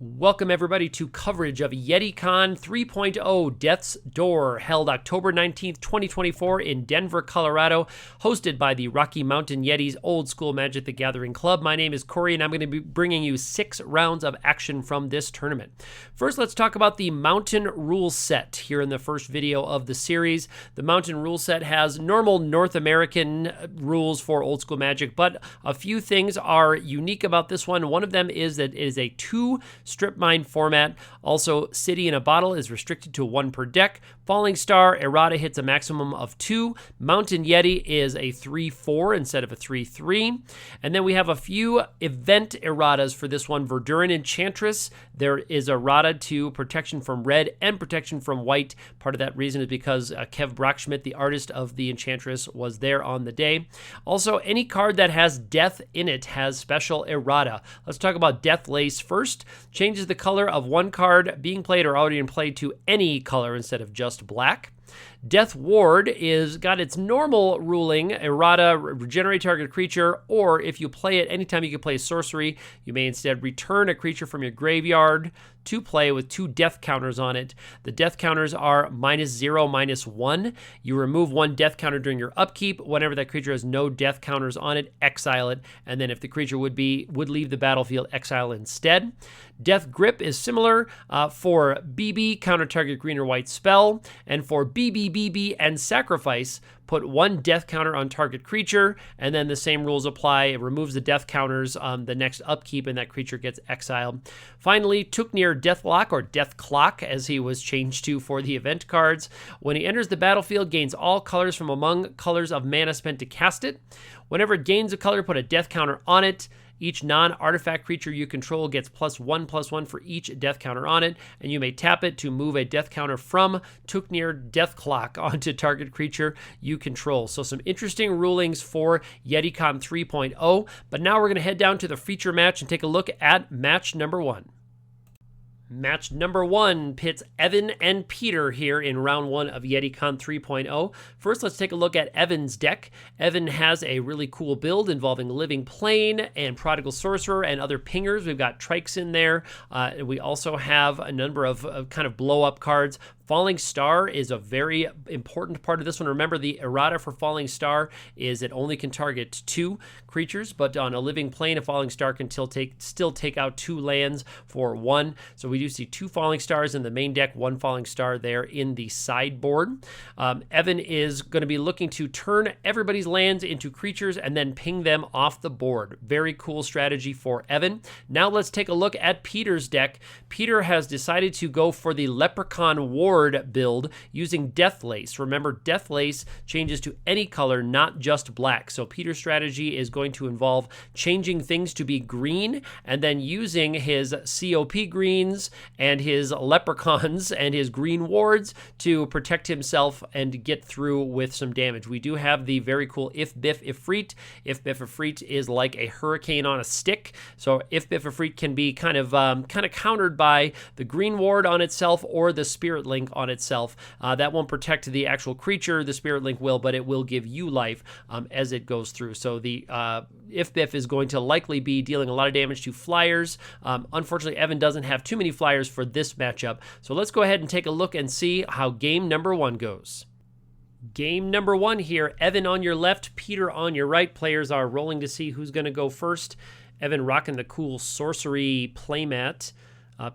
Welcome everybody to coverage of YETICON 3.0 Death's Door, held October 19th, 2024 in Denver, Colorado, hosted by the Rocky Mountain Yetis Old School Magic the Gathering Club. My name is Corey and I'm going to be bringing you 6 rounds of action from this tournament. First, let's talk about the Mountain rule set here in the first video of the series. The Mountain rule set has normal North American rules for Old School Magic, but a few things are unique about this one. One of them is that it is a 2 strip mine format. Also, City in a Bottle is restricted to 1 per deck. Falling Star Errata hits a maximum of 2. Mountain Yeti is a 3/4 instead of a 3/3. And then we have a few event erratas for this one. Verduran Enchantress, there is errata to protection from red and protection from white. Part of that reason is because Kev Brockschmidt, the artist of the Enchantress, was there on the day. Also, any card that has death in it has special errata. Let's talk about Death Lace first. Changes the color of one card being played or already in play to any color instead of just black. Death Ward is got its normal ruling, errata, regenerate target creature, or if you play it anytime you can play sorcery, you may instead return a creature from your graveyard to play with 2 death counters on it. The death counters are -0, -1. You remove 1 death counter during your upkeep. Whenever that creature has no death counters on it, exile it, and then if the creature would leave the battlefield, exile instead. Death Grip is similar for BB, counter target green or white spell, and for BB and Sacrifice, put 1 death counter on target creature, and then the same rules apply. It removes the death counters on the next upkeep, and that creature gets exiled. Finally, Tuknir Deathlock, or Death Clock, as he was changed to for the event cards. When he enters the battlefield, gains all colors from among colors of mana spent to cast it. Whenever it gains a color, put a death counter on it. Each non-artifact creature you control gets +1/+1 for each death counter on it, and you may tap it to move a death counter from Tuknir Deathclock onto target creature you control. So some interesting rulings for YETICON 3.0, but now we're going to head down to the feature match and take a look at match number 1. Match number 1 pits Evan and Peter here in round 1 of YETICON 3.0. First, let's take a look at Evan's deck. Evan has a really cool build involving Living Plane and Prodigal Sorcerer and other pingers. We've got Trikes in there. We also have a number of kind of blow-up cards. Falling Star is a very important part of this one. Remember, the errata for Falling Star is it only can target 2 creatures, but on a Living Plane, a Falling Star can still take out 2 lands for 1. So we do see 2 Falling Stars in the main deck, 1 Falling Star there in the sideboard. Evan is going to be looking to turn everybody's lands into creatures and then ping them off the board. Very cool strategy for Evan. Now let's take a look at Peter's deck. Peter has decided to go for the Leprechaun Ward build using Death Lace. Remember, Death Lace changes to any color, not just black. So Peter's strategy is going to involve changing things to be green and then using his COP greens and his leprechauns and his green wards to protect himself and get through with some damage. We do have the very cool If Biff Ifrit. If Biff Ifrit is like a hurricane on a stick. So If Biff Ifrit can be kind of countered by the green ward on itself or the Spirit Link on itself. That won't protect the actual creature, the Spirit Link will, but it will give you life as it goes through. So the If Biff is going to likely be dealing a lot of damage to flyers. Unfortunately, Evan doesn't have too many flyers for this matchup. So let's go ahead and take a look and see how game number 1 goes. Game number 1 here, Evan on your left, Peter on your right. Players are rolling to see who's going to go first. Evan rocking the cool sorcery playmat.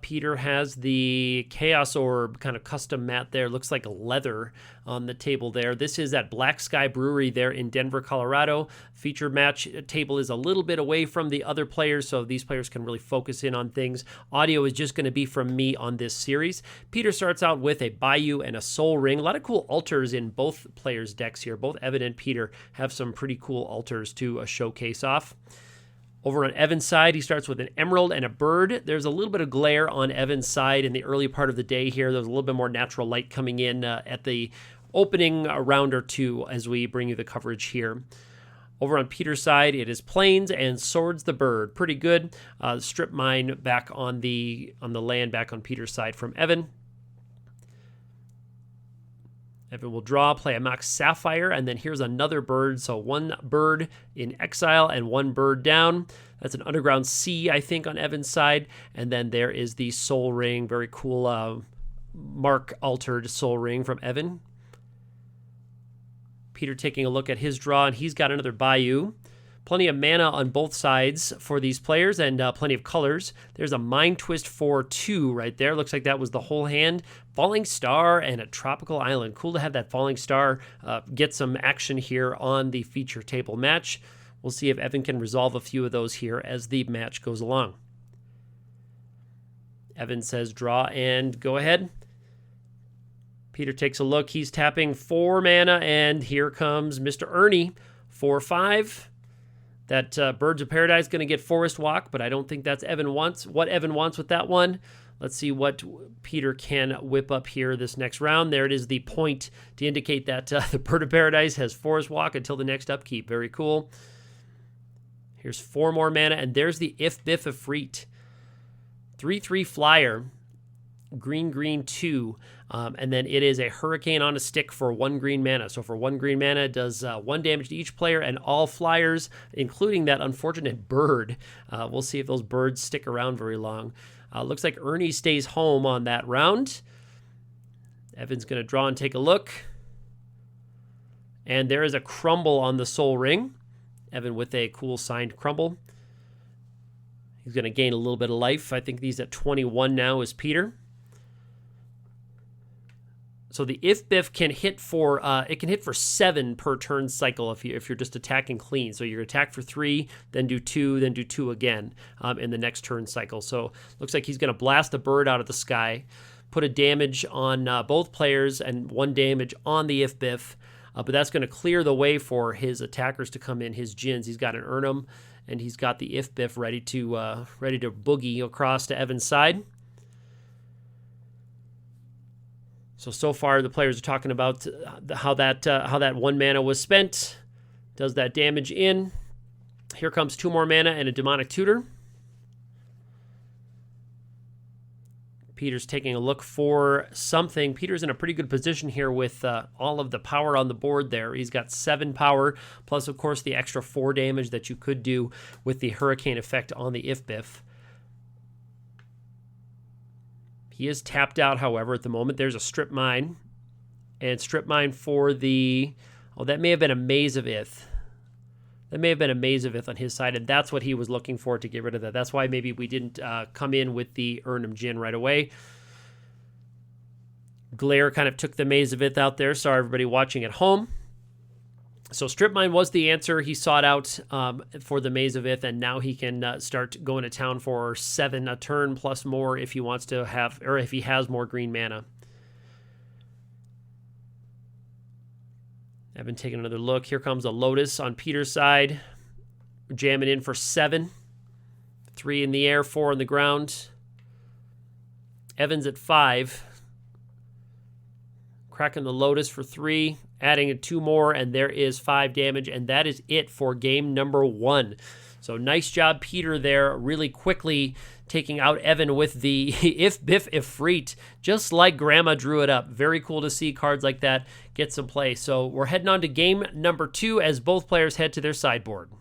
Peter has the Chaos Orb kind of custom mat there. Looks like leather on the table there. This is at Black Sky Brewery there in Denver, Colorado. Feature match table is a little bit away from the other players, so these players can really focus in on things. Audio is just going to be from me on this series. Peter starts out with a Bayou and a Soul Ring. A lot of cool altars in both players' decks here. Both Evan and Peter have some pretty cool altars to showcase off. Over on Evan's side, he starts with an emerald and a bird. There's a little bit of glare on Evan's side in the early part of the day here. There's a little bit more natural light coming in at the opening round or 2 as we bring you the coverage here. Over on Peter's side, it is Plains and Swords the Bird. Pretty good. Strip mine back on the land back on Peter's side from Evan. Evan will draw, play a Mox Sapphire, and then here's another bird. So one bird in exile and one bird down. That's an Underground Sea, I think, on Evan's side. And then there is the Soul Ring. Very cool mark-altered Soul Ring from Evan. Peter taking a look at his draw, and he's got another Bayou. Plenty of mana on both sides for these players, and plenty of colors. There's a Mind Twist for 2 right there. Looks like that was the whole hand. Falling Star and a Tropical Island. Cool to have that Falling Star get some action here on the feature table match. We'll see if Evan can resolve a few of those here as the match goes along. Evan says draw and go ahead. Peter takes a look. He's tapping 4 mana, and here comes Mr. Ernie. 4/5. That Birds of Paradise going to get Forest Walk, but I don't think that's what Evan wants with that one. Let's see what Peter can whip up here this next round. There it is, the point to indicate that the Bird of Paradise has Forest Walk until the next upkeep. Very cool. Here's 4 more mana, and there's the If Biff Ifrit. 3/3 flyer. Green 2, and then it is a Hurricane on a stick for 1 green mana. So for 1 green mana, it does 1 damage to each player, and all flyers, including that unfortunate bird. We'll see if those birds stick around very long. Looks like Ernie stays home on that round. Evan's going to draw and take a look. And there is a crumble on the Soul Ring. Evan with a cool signed crumble. He's going to gain a little bit of life. I think he's at 21 now is Peter. So the If Biff can hit for 7 per turn cycle if you're just attacking clean. So you're attack for 3, then do 2, then do 2 again in the next turn cycle. So looks like he's going to blast the bird out of the sky, put a damage on both players and 1 damage on the If Biff. But that's going to clear the way for his attackers to come in. His Djinns. He's got an Urnum, and he's got the If Biff ready to boogie across to Evan's side. So far the players are talking about how that 1 mana was spent. Does that damage in. Here comes 2 more mana and a Demonic Tutor. Peter's taking a look for something. Peter's in a pretty good position here with all of the power on the board there. He's got 7 power, plus, of course, the extra 4 damage that you could do with the Hurricane effect on the If Biff. He is tapped out, however, at the moment. There's a Strip Mine. And Strip Mine for the... Oh, that may have been a Maze of Ith. That may have been a Maze of Ith on his side, and that's what he was looking for to get rid of that. That's why maybe we didn't come in with the Urnum Djinn right away. Glare kind of took the Maze of Ith out there. Sorry, everybody watching at home. So Strip Mine was the answer he sought out for the Maze of Ith, and now he can start going to town for 7 a turn plus more if he wants to have, or if he has more green mana. I've been taking another look. Here comes a Lotus on Peter's side, jamming in for 7. 3 in the air, 4 on the ground. Evan's at 5. Cracking the Lotus for 3. Adding 2 more, and there is 5 damage, and that is it for game number 1. So nice job, Peter, there, really quickly taking out Evan with the If Biff Ifrit, just like Grandma drew it up. Very cool to see cards like that get some play. So we're heading on to game number 2 as both players head to their sideboard.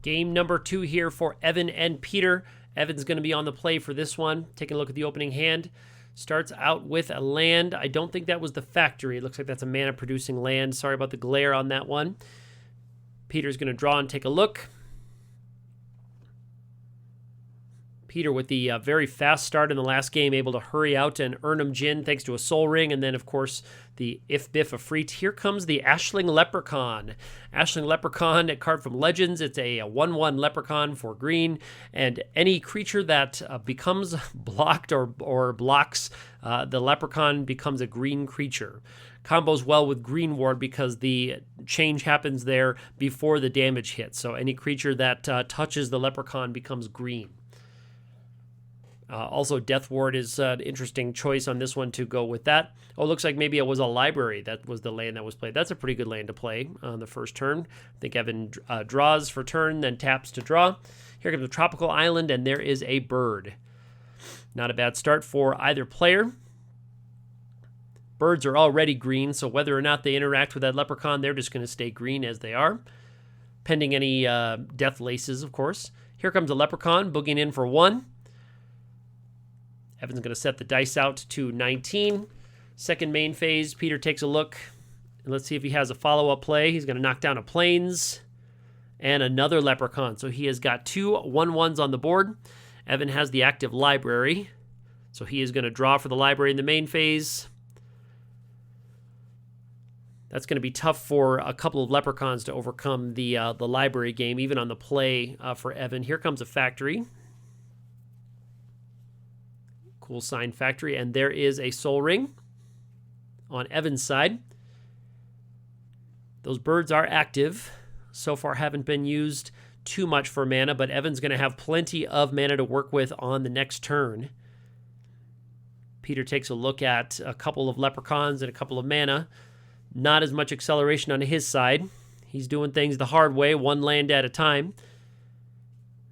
Game number 2 here for Evan and Peter. Evan's going to be on the play for this one. Taking a look at the opening hand. Starts out with a land. I don't think that was the Factory. It looks like that's a mana-producing land. Sorry about the glare on that one. Peter's going to draw and take a look. Peter with the very fast start in the last game, able to hurry out and Urnum Djinn thanks to a Soul Ring, and then, of course, the If Biff Ifrit. Here comes the Ashling Leprechaun. Ashling Leprechaun, a card from Legends. It's a 1/1 Leprechaun for green, and any creature that becomes blocked or blocks the Leprechaun becomes a green creature. Combos well with Green Ward because the change happens there before the damage hits. So any creature that touches the Leprechaun becomes green. Also, Death Ward is an interesting choice on this one to go with that. Oh, it looks like maybe it was a library that was the land that was played. That's a pretty good land to play on the first turn. I think Evan draws for turn, then taps to draw. Here comes a Tropical Island, and there is a bird. Not a bad start for either player. Birds are already green, so whether or not they interact with that leprechaun, they're just going to stay green as they are, pending any death laces, of course. Here comes a leprechaun, boogieing in for 1. Evan's going to set the dice out to 19. Second main phase, Peter takes a look. And let's see if he has a follow-up play. He's going to knock down a plains and another leprechaun. So he has got 2 1/1s on the board. Evan has the active library. So he is going to draw for the library in the main phase. That's going to be tough for a couple of leprechauns to overcome the library game, even on the play for Evan. Here comes a factory. Cool sign factory. And there is a soul ring on Evan's side. Those birds are active. So far haven't been used too much for mana, but Evan's going to have plenty of mana to work with on the next turn. Peter takes a look at a couple of leprechauns and a couple of mana. Not as much acceleration on his side. He's doing things the hard way, 1 land at a time.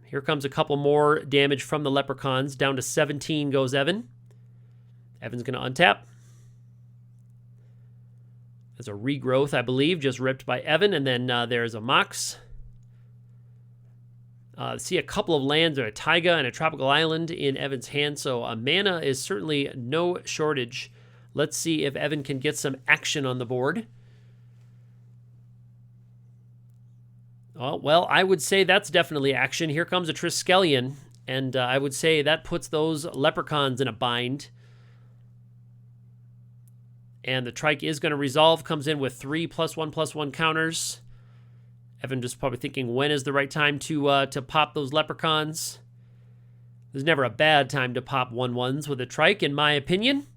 Here comes a couple more damage from the leprechauns. Down to 17 goes Evan. Evan's going to untap. There's a regrowth, I believe, just ripped by Evan. And then there's a Mox. See a couple of lands, a Taiga and a Tropical Island in Evan's hand. So mana is certainly no shortage. Let's see if Evan can get some action on the board. Oh, well, I would say that's definitely action. Here comes a Triskelion, and I would say that puts those leprechauns in a bind. And the Trike is going to resolve, comes in with 3 +1/+1 counters. Evan just probably thinking, when is the right time to pop those leprechauns? There's never a bad time to pop 1/1s with a Trike, in my opinion.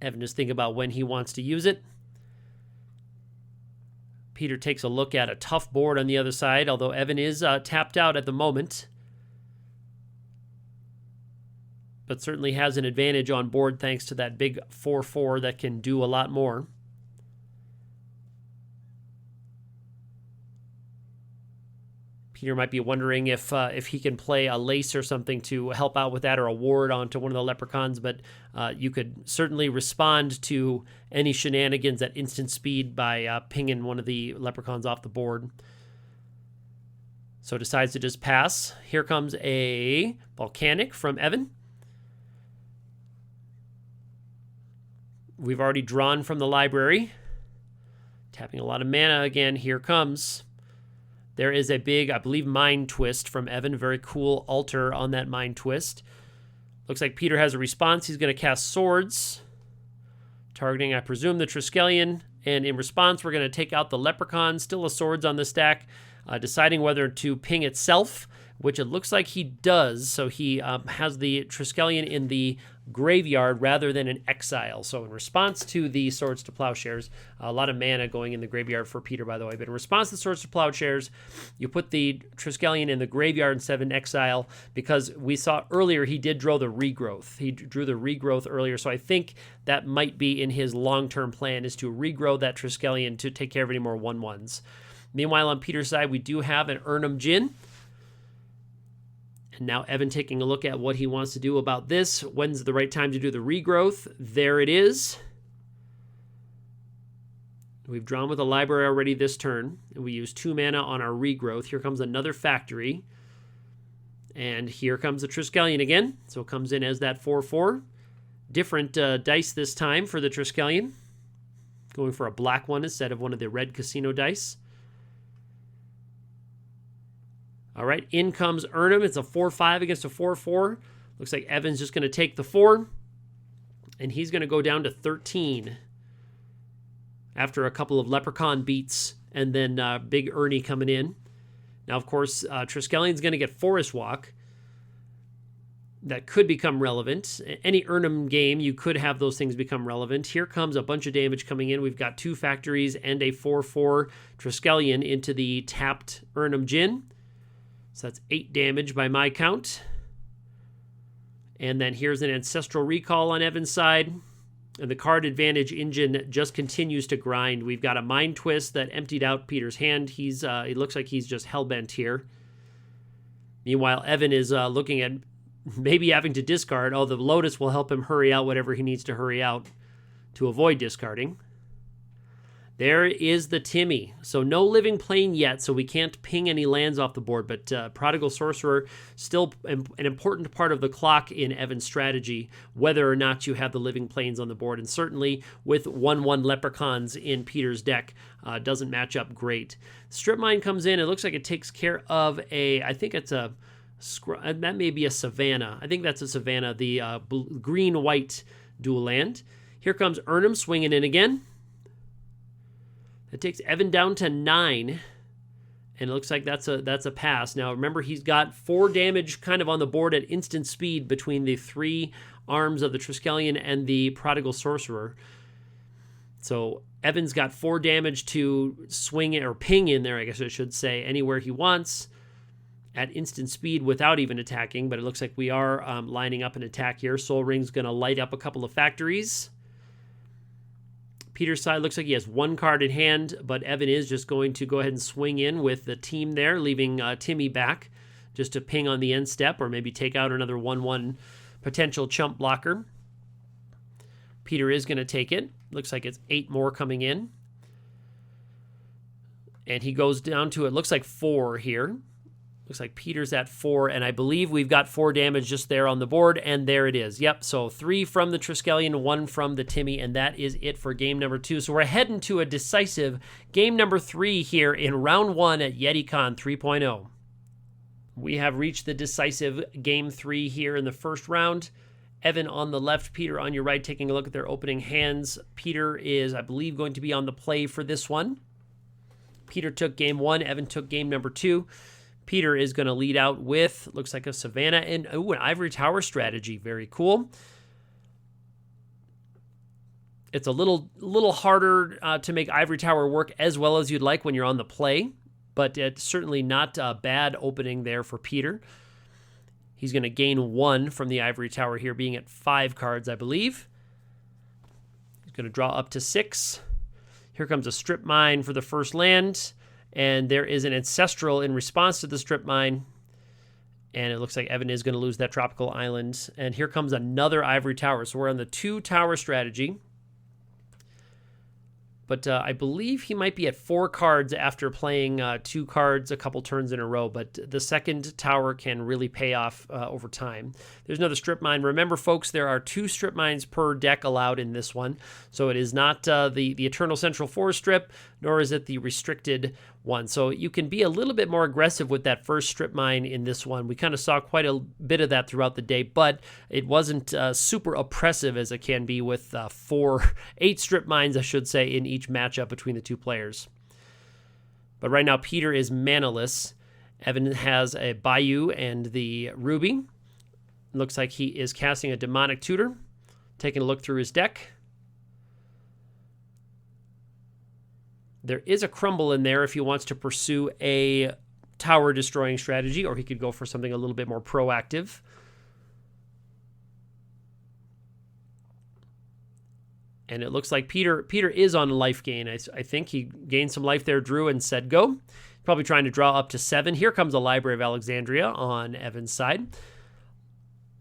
Evan just think about when he wants to use it. Peter takes a look at a tough board on the other side, although Evan is tapped out at the moment. But certainly has an advantage on board thanks to that big 4/4 that can do a lot more. Peter might be wondering if he can play a lace or something to help out with that, or a ward onto one of the leprechauns, but you could certainly respond to any shenanigans at instant speed by pinging one of the leprechauns off the board. So decides to just pass. Here comes a Volcanic from Evan. We've already drawn from the library. Tapping a lot of mana again. Here comes. There is a big, I believe, Mind Twist from Evan. Very cool altar on that Mind Twist. Looks like Peter has a response. He's going to cast Swords, targeting, I presume, the Triskelion. And in response, we're going to take out the Leprechaun. Still a Swords on the stack. Deciding whether to ping itself, which it looks like he does. So he has the Triskelion in the graveyard rather than an exile. So in response to the Swords to Plowshares, a lot of mana going in the graveyard for Peter, by the way. But in response to Swords to Plowshares, you put the Triskelion in the graveyard instead of an exile, because we saw earlier he did draw the regrowth. He drew the regrowth earlier, so I think that might be in his long-term plan, is to regrow that Triskelion to take care of any more 1/1s. Meanwhile, on Peter's side, we do have an Urnum Djinn. And now Evan taking a look at what he wants to do about this. When's the right time to do the regrowth? There it is. We've drawn with the library already this turn. And we use 2 mana on our regrowth. Here comes another factory. And here comes the Triskelion again. So it comes in as that 4/4. Different dice this time for the Triskelion. Going for a black one instead of one of the red casino dice. All right, in comes Urnum. It's a 4/5 against a 4/4. Looks like Evan's just going to take the 4. And he's going to go down to 13. After a couple of Leprechaun beats. And then big Ernie coming in. Now, of course, Triskelion's going to get Forest Walk. That could become relevant. Any Urnum game, you could have those things become relevant. Here comes a bunch of damage coming in. We've got 2 factories and a 4/4 Triskelion into the tapped Urnum Djinn. So that's 8 damage by my count. And then here's an Ancestral Recall on Evan's side. And the card advantage engine just continues to grind. We've got a Mind Twist that emptied out Peter's hand. It looks like he's just hellbent here. Meanwhile, Evan is looking at maybe having to discard. Oh, the Lotus will help him hurry out whatever he needs to hurry out to avoid discarding. There is the Timmy. So no living plane yet, so we can't ping any lands off the board, but Prodigal Sorcerer, still an important part of the clock in Evan's strategy, whether or not you have the living planes on the board. And certainly with 1/1 Leprechauns in Peter's deck, doesn't match up great. Strip Mine comes in. It looks like it takes care of I think it's a, that may be a Savannah. I think that's a Savannah, the green-white dual land. Here comes Urnham swinging in again. It takes Evan down to 9, and it looks like that's a pass. Now, remember, he's got 4 damage kind of on the board at instant speed between the 3 arms of the Triskelion and the Prodigal Sorcerer. So Evan's got 4 damage to swing or ping in there, I guess I should say, anywhere he wants at instant speed without even attacking, but it looks like we are lining up an attack here. Sol Ring's going to light up a couple of factories. Peter's side looks like he has 1 card in hand, but Evan is just going to go ahead and swing in with the team there, leaving Timmy back just to ping on the end step or maybe take out another 1/1 potential chump blocker. Peter is going to take it. Looks like it's 8 more coming in. And he goes down to, it looks like 4 here. Looks like Peter's at 4, and I believe we've got 4 damage just there on the board, and there it is. Yep, so 3 from the Triskelion, 1 from the Timmy, and that is it for game number 2. So we're heading to a decisive game number 3 here in round 1 at YETICON 3.0. We have reached the decisive game 3 here in the first round. Evan on the left, Peter on your right, taking a look at their opening hands. Peter is, I believe, going to be on the play for this one. Peter took game 1, Evan took game number 2. Peter is going to lead out with, looks like a Savannah and an Ivory Tower strategy. Very cool. It's a little harder to make Ivory Tower work as well as you'd like when you're on the play, but it's certainly not a bad opening there for Peter. He's going to gain 1 from the Ivory Tower here, being at 5 cards, I believe. He's going to draw up to 6. Here comes a Strip Mine for the first land. And there is an Ancestral in response to the Strip Mine. And it looks like Evan is going to lose that Tropical Island. And here comes another Ivory Tower. So we're on the 2-tower strategy. But I believe he might be at 4 cards after playing 2 cards a couple turns in a row. But the second tower can really pay off over time. There's another Strip Mine. Remember, folks, there are 2 Strip Mines per deck allowed in this one. So it is not the Eternal Central Forest Strip, nor is it the restricted one. So you can be a little bit more aggressive with that first Strip Mine in this one. We kind of saw quite a bit of that throughout the day, but it wasn't super oppressive as it can be with 8 Strip Mines, I should say, in each matchup between the 2 players. But right now, Peter is manaless. Evan has a Bayou and the Ruby. Looks like he is casting a Demonic Tutor. Taking a look through his deck. There is a Crumble in there if he wants to pursue a tower destroying strategy, or he could go for something a little bit more proactive. And it looks like Peter is on a life gain. I think he gained some life there, drew, and said go. Probably trying to draw up to 7. Here comes a Library of Alexandria on Evan's side.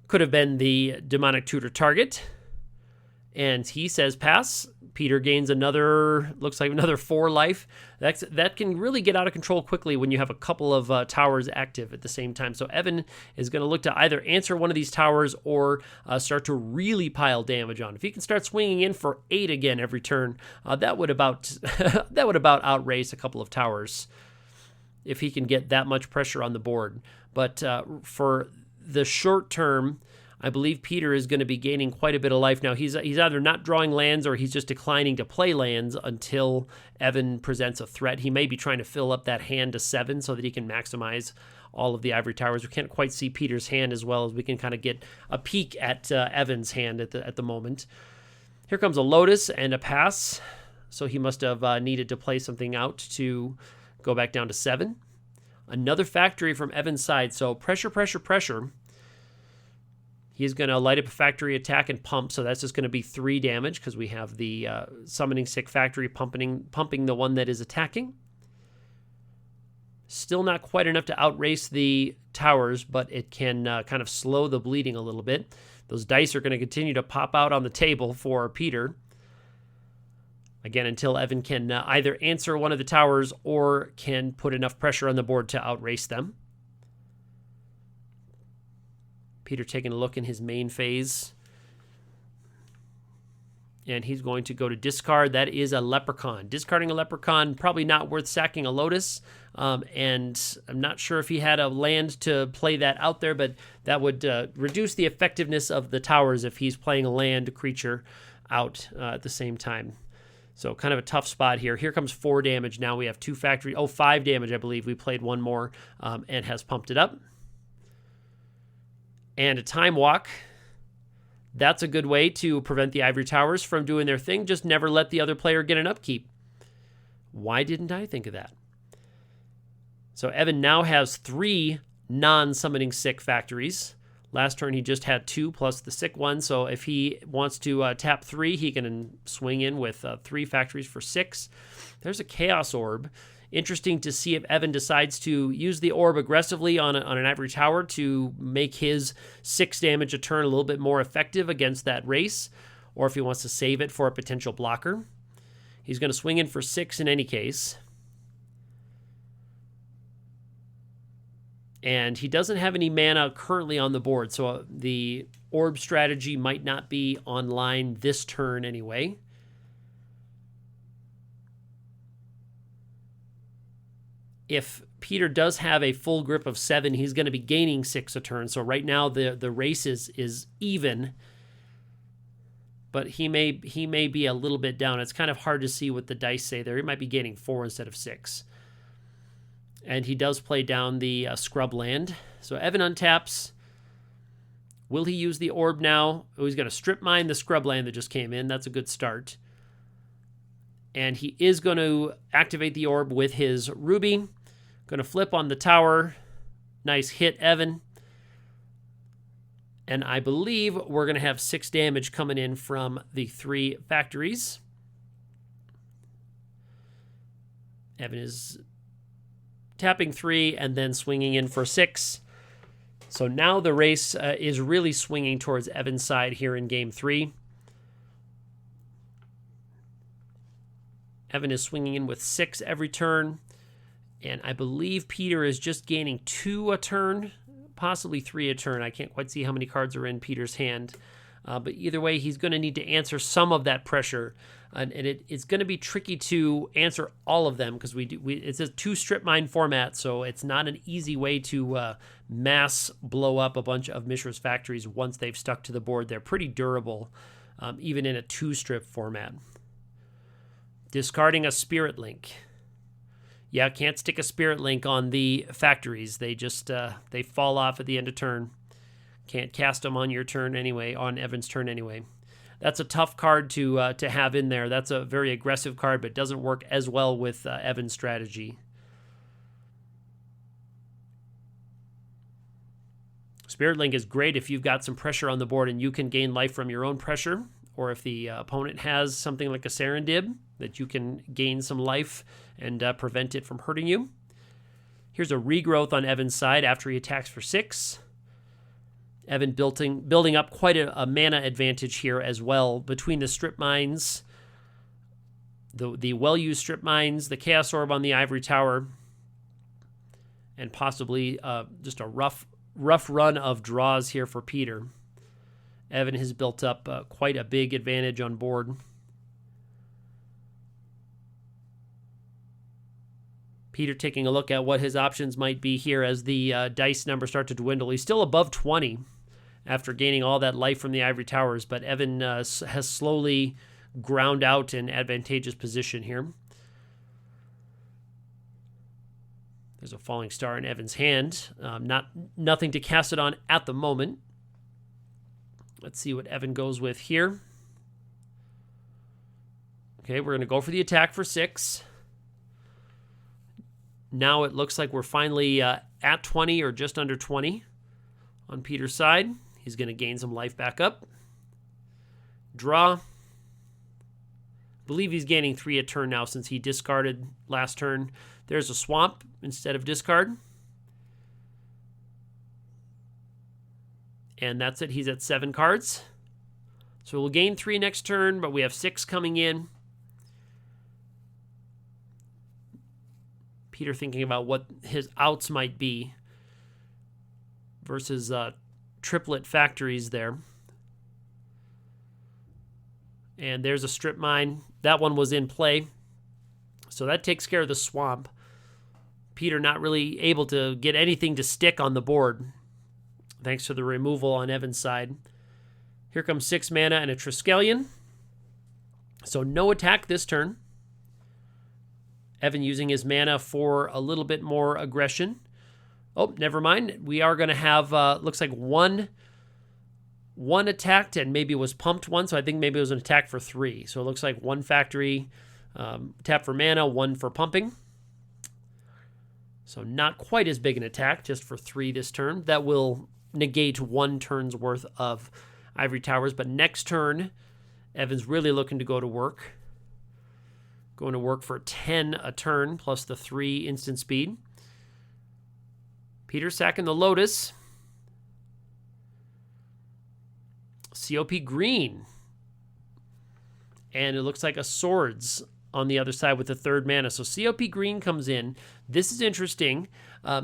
Could have been the Demonic Tutor target. And he says pass. Peter gains looks like another 4 life. That can really get out of control quickly when you have a couple of towers active at the same time. So Evan is going to look to either answer one of these towers or start to really pile damage on. If he can start swinging in for 8 again every turn, that would about outrace a couple of towers if he can get that much pressure on the board. But for the short term, I believe Peter is going to be gaining quite a bit of life now. He's either not drawing lands or he's just declining to play lands until Evan presents a threat. He may be trying to fill up that hand to 7 so that he can maximize all of the Ivory Towers. We can't quite see Peter's hand as well as we can kind of get a peek at Evan's hand at the moment. Here comes a Lotus and a pass. So he must have needed to play something out to go back down to 7. Another factory from Evan's side. So pressure, pressure, pressure. He's going to light up a factory, attack, and pump, so that's just going to be 3 damage because we have the Summoning Sick Factory pumping the one that is attacking. Still not quite enough to outrace the towers, but it can kind of slow the bleeding a little bit. Those dice are going to continue to pop out on the table for Peter. Again, until Evan can either answer one of the towers or can put enough pressure on the board to outrace them. Peter taking a look in his main phase. And he's going to go to discard. That is a Leprechaun. Discarding a Leprechaun, probably not worth sacking a Lotus. And I'm not sure if he had a land to play that out there, but that would reduce the effectiveness of the towers if he's playing a land creature out at the same time. So kind of a tough spot here. Here comes 4 damage. Now we have 2 factory. 5 damage, I believe. We played one more and has pumped it up. And a Time Walk. That's a good way to prevent the Ivory Towers from doing their thing. Just never let the other player get an upkeep. Why didn't I think of that? So Evan now has 3 non-summoning sick factories. Last turn he just had 2 plus the sick one. So if he wants to tap 3, he can swing in with 3 factories for 6. There's a Chaos Orb. Interesting to see if Evan decides to use the orb aggressively on an Ivory Tower to make his 6 damage a turn a little bit more effective against that race, or if he wants to save it for a potential blocker. He's going to swing in for 6 in any case. And he doesn't have any mana currently on the board, so the orb strategy might not be online this turn anyway. If Peter does have a full grip of 7, he's going to be gaining 6 a turn. So right now the race is even, but he may be a little bit down. It's kind of hard to see what the dice say there. He might be gaining 4 instead of 6. And he does play down the scrub land. So Evan untaps. Will he use the orb now? Oh, he's going to strip mine the scrub land that just came in. That's a good start. And he is going to activate the orb with his ruby. Going to flip on the tower. Nice hit, Evan. And I believe we're going to have 6 damage coming in from the 3 factories. Evan is tapping 3 and then swinging in for 6. So now the race is really swinging towards Evan's side here in Game 3. Evan is swinging in with 6 every turn. And I believe Peter is just gaining 2 a turn, possibly 3 a turn. I can't quite see how many cards are in Peter's hand. But either way, he's going to need to answer some of that pressure. And it's going to be tricky to answer all of them because it's a 2 strip mine format, so it's not an easy way to mass blow up a bunch of Mishra's factories once they've stuck to the board. They're pretty durable, even in a 2 strip format. Discarding a Spirit Link. Yeah, can't stick a Spirit Link on the factories. They just they fall off at the end of turn. Can't cast them on your turn anyway, on Evan's turn anyway. That's a tough card to have in there. That's a very aggressive card, but doesn't work as well with Evan's strategy. Spirit Link is great if you've got some pressure on the board and you can gain life from your own pressure, or if the opponent has something like a Serendib that you can gain some life and prevent it from hurting you. Here's a regrowth on Evan's side after he attacks for 6. Evan building up quite a mana advantage here as well between the strip mines, the well-used strip mines, the Chaos Orb on the Ivory Tower, and possibly just a rough run of draws here for Peter. Evan has built up quite a big advantage on board. Peter taking a look at what his options might be here as the dice numbers start to dwindle. He's still above 20 after gaining all that life from the Ivory Towers, but Evan has slowly ground out an advantageous position here. There's a falling star in Evan's hand. Nothing to cast it on at the moment. Let's see what Evan goes with here. Okay, we're going to go for the attack for 6. Now it looks like we're finally at 20 or just under 20 on Peter's side. He's going to gain some life back up. Draw. I believe he's gaining 3 a turn now since he discarded last turn. There's a swamp instead of discard. And that's it. He's at 7 cards. So we'll gain 3 next turn, but we have 6 coming in. Peter thinking about what his outs might be versus triplet factories there. And there's a strip mine. That one was in play. So that takes care of the swamp. Peter not really able to get anything to stick on the board, thanks to the removal on Evan's side. Here comes 6 mana and a Triskelion. So no attack this turn. Evan using his mana for a little bit more aggression. Oh, never mind. We are going to have, looks like one attacked and maybe it was pumped one. So I think maybe it was an attack for 3. So it looks like 1 factory, tap for mana, 1 for pumping. So not quite as big an attack, just for 3 this turn. That will negate 1 turn's worth of Ivory Towers. But next turn, Evan's really looking to go to work. Going to work for 10 a turn, plus the 3 instant speed. Peter sacking the Lotus. COP green. And it looks like a Swords on the other side with the 3rd mana. So COP green comes in. This is interesting.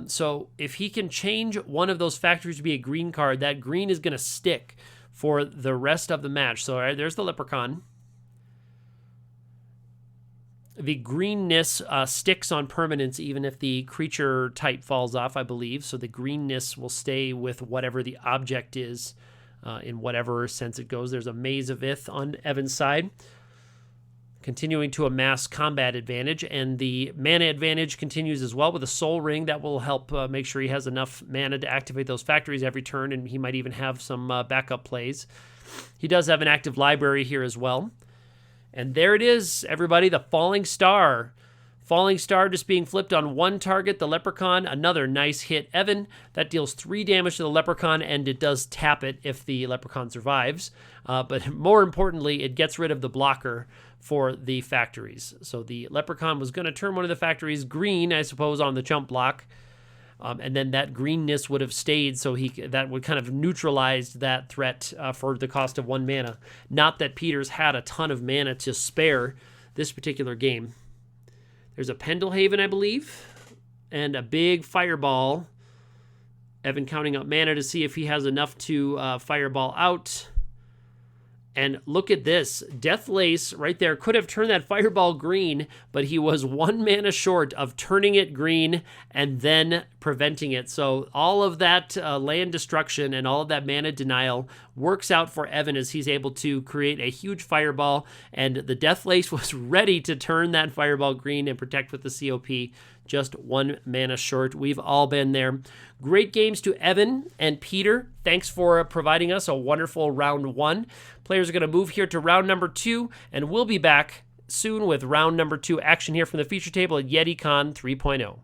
So if he can change one of those factories to be a green card, that green is going to stick for the rest of the match. So there's the Leprechaun. The greenness sticks on permanence even if the creature type falls off, I believe. So the greenness will stay with whatever the object is in whatever sense it goes. There's a Maze of Ith on Evan's side, continuing to amass combat advantage. And the mana advantage continues as well with a Soul Ring. That will help make sure he has enough mana to activate those factories every turn, and he might even have some backup plays. He does have an active library here as well. And there it is, everybody, the Falling Star. Falling Star just being flipped on 1 target, the Leprechaun. Another nice hit, Evan. That deals 3 damage to the Leprechaun, and it does tap it if the Leprechaun survives. But more importantly, it gets rid of the blocker for the factories. So the Leprechaun was going to turn one of the factories green, I suppose, on the chump block. And then that greenness would have stayed, so that would kind of neutralize that threat for the cost of 1 mana. Not that Peter's had a ton of mana to spare this particular game. There's a Pendelhaven, I believe, and a big Fireball. Evan counting up mana to see if he has enough to Fireball out. And look at this. Deathlace right there could have turned that Fireball green, but he was 1 mana short of turning it green and then preventing it. So all of that land destruction and all of that mana denial works out for Evan as he's able to create a huge Fireball. And the Deathlace was ready to turn that Fireball green and protect with the COP. Just 1 mana short. We've all been there. Great games to Evan and Peter. Thanks for providing us a wonderful round 1. Players are going to move here to round number 2, and we'll be back soon with round number 2 action here from the feature table at YETICON 3.0.